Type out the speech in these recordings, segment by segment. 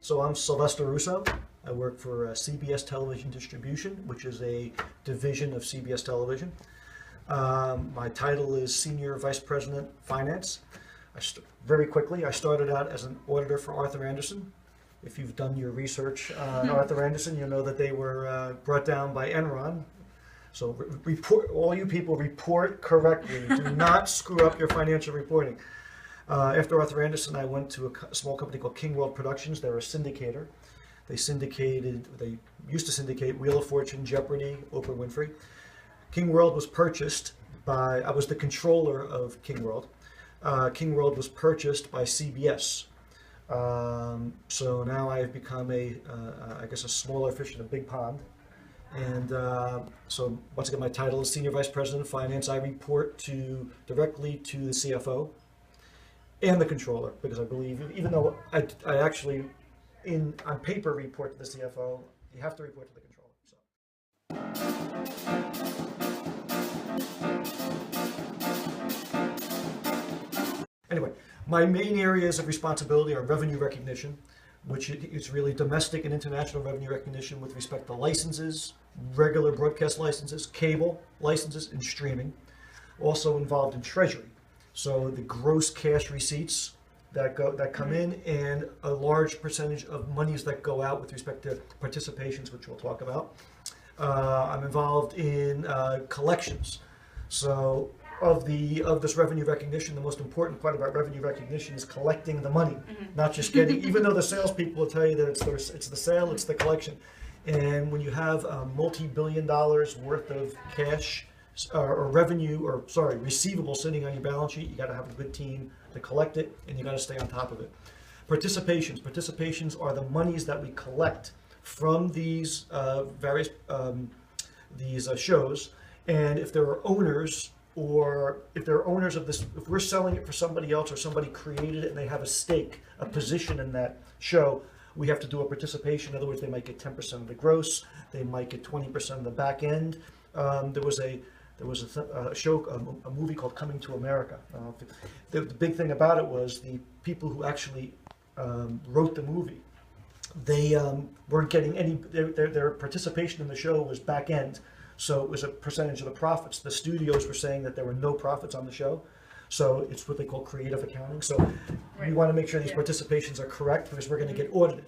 So I'm Sylvester Russo. I work for CBS Television Distribution, which is a division of CBS Television. My title is Senior Vice President Finance. Very quickly, I started out as an auditor for Arthur Andersen. If you've done your research on Arthur Andersen, you'll know that they were brought down by Enron. So report, all you people, report correctly. Do not screw up your financial reporting. After Arthur Andersen, I went to a small company called King World Productions. They're a syndicator. They used to syndicate Wheel of Fortune, Jeopardy, Oprah Winfrey. King World was purchased by, I was the controller of King World. King World was purchased by CBS. So now I've become I guess a smaller fish in a big pond. And so once again, my title is Senior Vice President of Finance. I report directly to the CFO and the controller, because I believe, even though I actually, on paper, report to the CFO, you have to report to the controller. Anyway, my main areas of responsibility are revenue recognition, which is really domestic and international revenue recognition with respect to licenses, regular broadcast licenses, cable licenses, and streaming. Also involved in treasury. So the gross cash receipts that come in, and a large percentage of monies that go out with respect to participations, which we'll talk about. I'm involved in collections. So of this revenue recognition, the most important part about revenue recognition is collecting the money, not just getting. Even though the salespeople will tell you that it's the sale, it's the collection. And when you have multi-billion dollars worth of cash or receivable sitting on your balance sheet, you got to have a good team to collect it, and you got to stay on top of it. Participations are the monies that we collect from these various shows, and if there are owners, or if they're owners of this, if we're selling it for somebody else, or somebody created it and they have a stake, a position in that show, we have to do a participation. In other words, they might get 10% of the gross, they might get 20% of the back end. There was a show, a movie called Coming to America. The big thing about it was the people who actually wrote the movie, they weren't getting any, their participation in the show was back end. So it was a percentage of the profits. The studios were saying that there were no profits on the show. So it's what they call creative accounting. So we want to make sure these participations are correct, because we're going to get audited.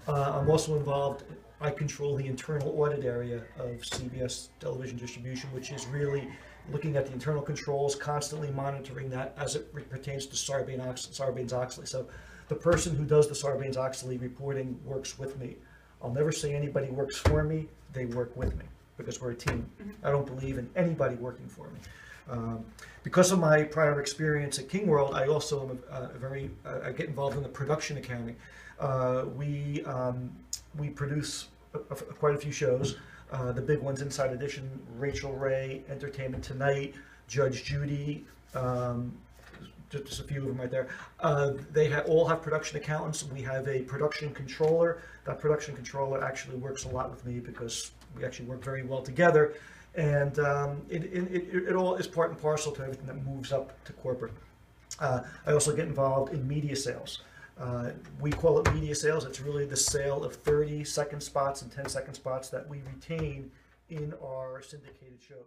I'm also involved, I control the internal audit area of CBS Television Distribution, which is really looking at the internal controls, constantly monitoring that as it pertains to Sarbanes-Oxley. So the person who does the Sarbanes-Oxley reporting works with me. I'll never say anybody works for me, they work with me, because we're a team. I don't believe in anybody working for me. Because of my prior experience at King World, I also am I get involved in the production accounting. We produce quite a few shows. The big ones: Inside Edition, Rachel Ray, Entertainment Tonight, Judge Judy. Just a few of them right there. They all have production accountants. We have a production controller. That production controller actually works a lot with me, because we actually work very well together. And it all is part and parcel to everything that moves up to corporate. I also get involved in media sales. We call it media sales. It's really the sale of 30-second spots and 10-second spots that we retain in our syndicated shows.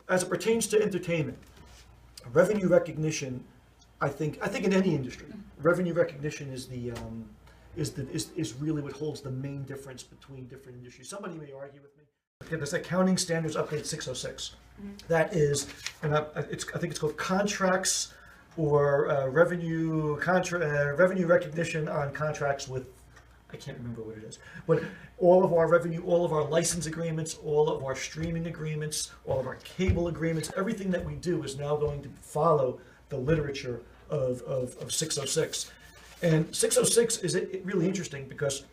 As it pertains to entertainment, revenue recognition, I think in any industry, revenue recognition is really what holds the main difference between different industries. Somebody may argue with me. Okay, there's Accounting Standards Update 606. That is, and I think it's called Contracts or Revenue Recognition on Contracts with, I can't remember what it is, but all of our revenue, all of our license agreements, all of our streaming agreements, all of our cable agreements, everything that we do is now going to follow the literature of 606. And 606 is really interesting, because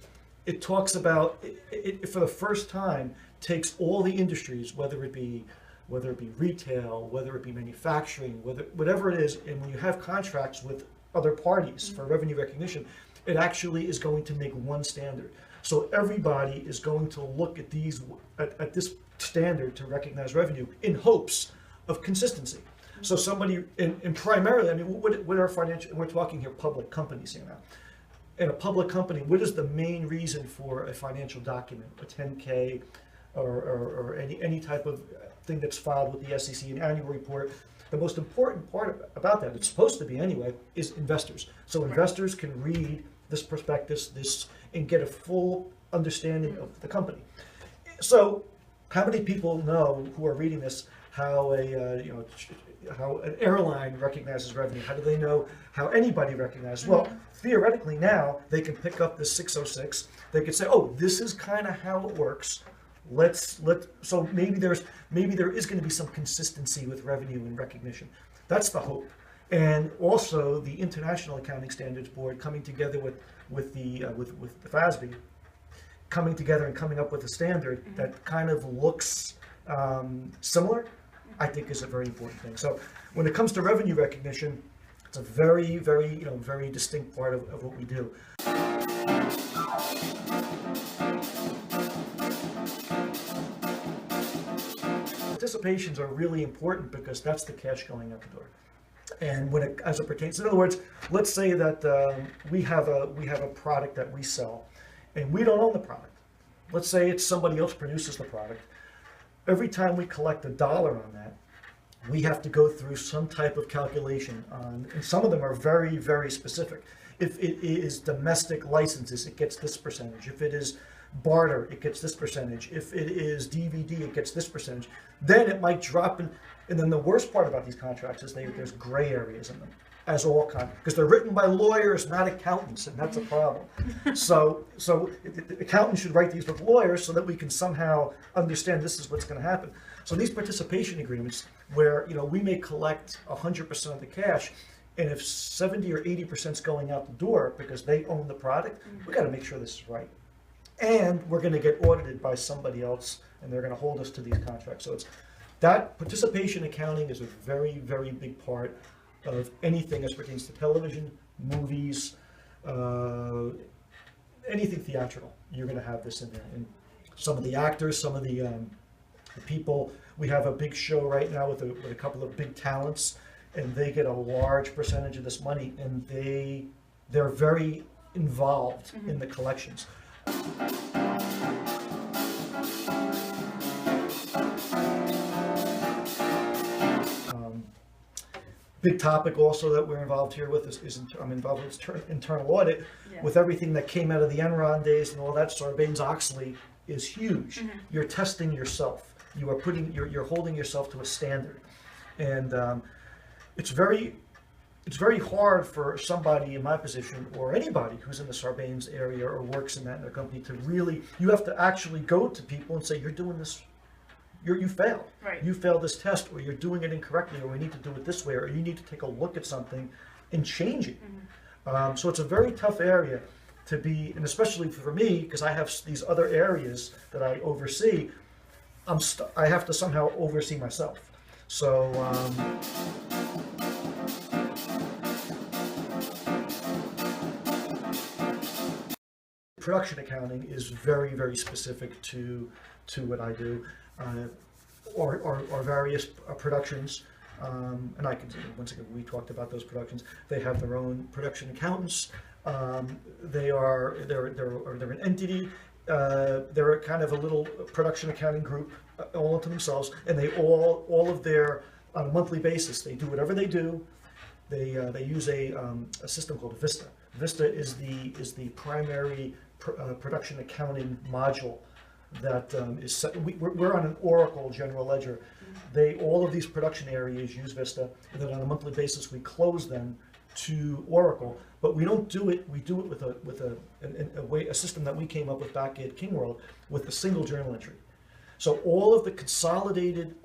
it talks about, it for the first time takes all the industries, whether it be retail, whether it be manufacturing, whatever it is, and when you have contracts with other parties for revenue recognition, it actually is going to make one standard. So everybody is going to look at this standard to recognize revenue in hopes of consistency. So somebody, and primarily, I mean, what are financial, we're talking here public companies here now. In a public company, what is the main reason for a financial document, a 10K or any type of thing that's filed with the SEC, an annual report? The most important part about that, it's supposed to be anyway, is investors. So investors can read this prospectus, and get a full understanding of the company. So how many people know who are reading this how how an airline recognizes revenue? How do they know how anybody recognizes? Well, theoretically now they can pick up this 606. They could say, oh, this is kind of how it works. So maybe there is going to be some consistency with revenue and recognition. That's the hope. And also the International Accounting Standards Board coming together with the FASB, coming together and coming up with a standard that kind of looks similar, I think is a very important thing. So when it comes to revenue recognition, it's a very, very, very distinct part of what we do. Participations are really important because that's the cash going out the door. And as it pertains, in other words, let's say that we have a product that we sell, and we don't own the product. Let's say it's somebody else produces the product. Every time we collect $1 on that, we have to go through some type of calculation on, and some of them are very, very specific. If it is domestic licenses, it gets this percentage. If it is barter, it gets this percentage. If it is DVD, it gets this percentage. Then it might drop in. And then the worst part about these contracts is there's gray areas in them, as all contracts, because they're written by lawyers, not accountants, and that's a problem. So accountants should write these with lawyers so that we can somehow understand this is what's going to happen. So these participation agreements, where we may collect 100% of the cash, and if 70 or 80% is going out the door because they own the product, we got to make sure this is right. And we're going to get audited by somebody else, and they're going to hold us to these contracts. So that participation accounting is a very, very big part of anything as pertains to television, movies, anything theatrical. You're going to have this in there. And some of the actors, some of the people, we have a big show right now with a couple of big talents, and they get a large percentage of this money, and they're very involved in the collections. Big topic also that we're involved here with is I'm involved with internal audit. With everything that came out of the Enron days and all that. Sarbanes-Oxley is huge. You're testing yourself. You are you're holding yourself to a standard, and it's very hard for somebody in my position or anybody who's in the Sarbanes area or works in that in a company to really. You have to actually go to people and say, you're doing this. You failed. Right. You failed this test, or you're doing it incorrectly, or we need to do it this way, or you need to take a look at something and change it. So it's a very tough area to be, and especially for me, because I have these other areas that I oversee. I have to somehow oversee myself. So. Production accounting is very, very specific to what I do. Or various productions, and I can once again we talked about those productions. They have their own production accountants. They're an entity. They're a kind of a little production accounting group all unto themselves, and they all of their on a monthly basis they do whatever they do. They use a system called Vista. Vista is the primary production accounting module that is set. We're on an Oracle general ledger. All of these production areas use Vista, and then on a monthly basis we close them to Oracle. But we don't do it. We do it with a system that we came up with back at King World with a single journal entry. So all of the consolidated,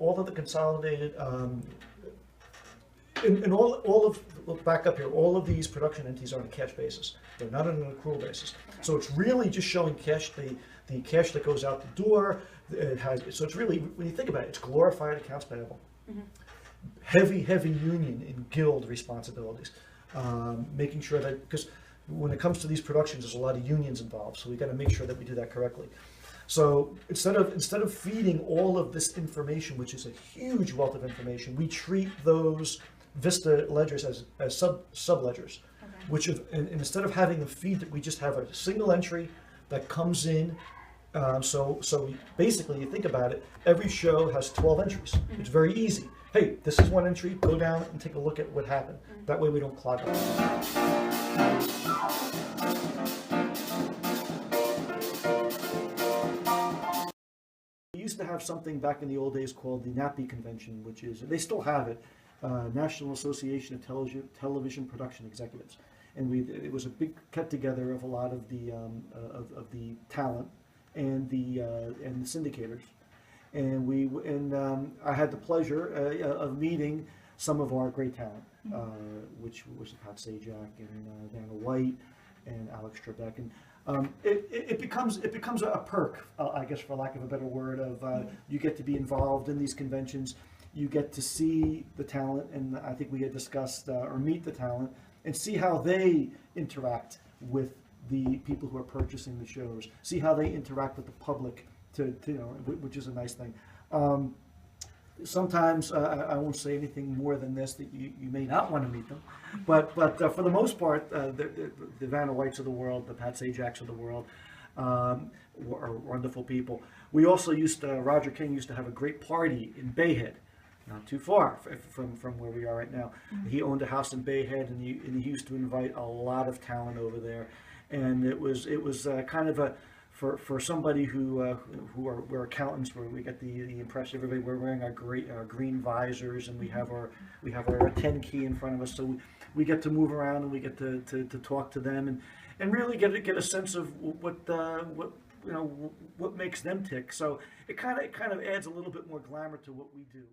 back up here, all of these production entities are on a cash basis. They're not on an accrual basis. So it's really just showing cash, the cash that goes out the door. So it's really, when you think about it, it's glorified accounts payable. Heavy union and guild responsibilities. Making sure that, because when it comes to these productions, there's a lot of unions involved, so we got to make sure that we do that correctly. So instead of feeding all of this information, which is a huge wealth of information, we treat those Vista ledgers as sub ledgers, which and instead of having them feed it, we just have a single entry that comes in. So basically, you think about it, every show has 12 entries. It's very easy. Hey, this is one entry, go down and take a look at what happened. That way we don't clog up. We used to have something back in the old days called the NAPI convention, which is, they still have it, National Association of Television Production Executives. And it was a big get together of a lot of the talent and the syndicators. And I had the pleasure of meeting some of our great talent, which was Pat Sajak and Vanna White and Alex Trebek. And it becomes a perk, I guess, for lack of a better word, of you get to be involved in these conventions, you get to see the talent, and I think we had discussed or meet the talent and see how they interact with the people who are purchasing the shows, see how they interact with the public, which is a nice thing. Sometimes I won't say anything more than this, that you may not want to meet them, but for the most part, the Vanna Whites of the world, the Pat Sajaks of the world, are wonderful people. We also Roger King used to have a great party in Bayhead, not too far from where we are right now. He owned a house in Bayhead, and he used to invite a lot of talent over there, and it was kind of for somebody we're accountants, where we get the impression everybody, we're wearing our green visors, and we have our 10 key in front of us, so we get to move around and we get to talk to them and really get a sense of what makes them tick. So it kind of adds a little bit more glamour to what we do.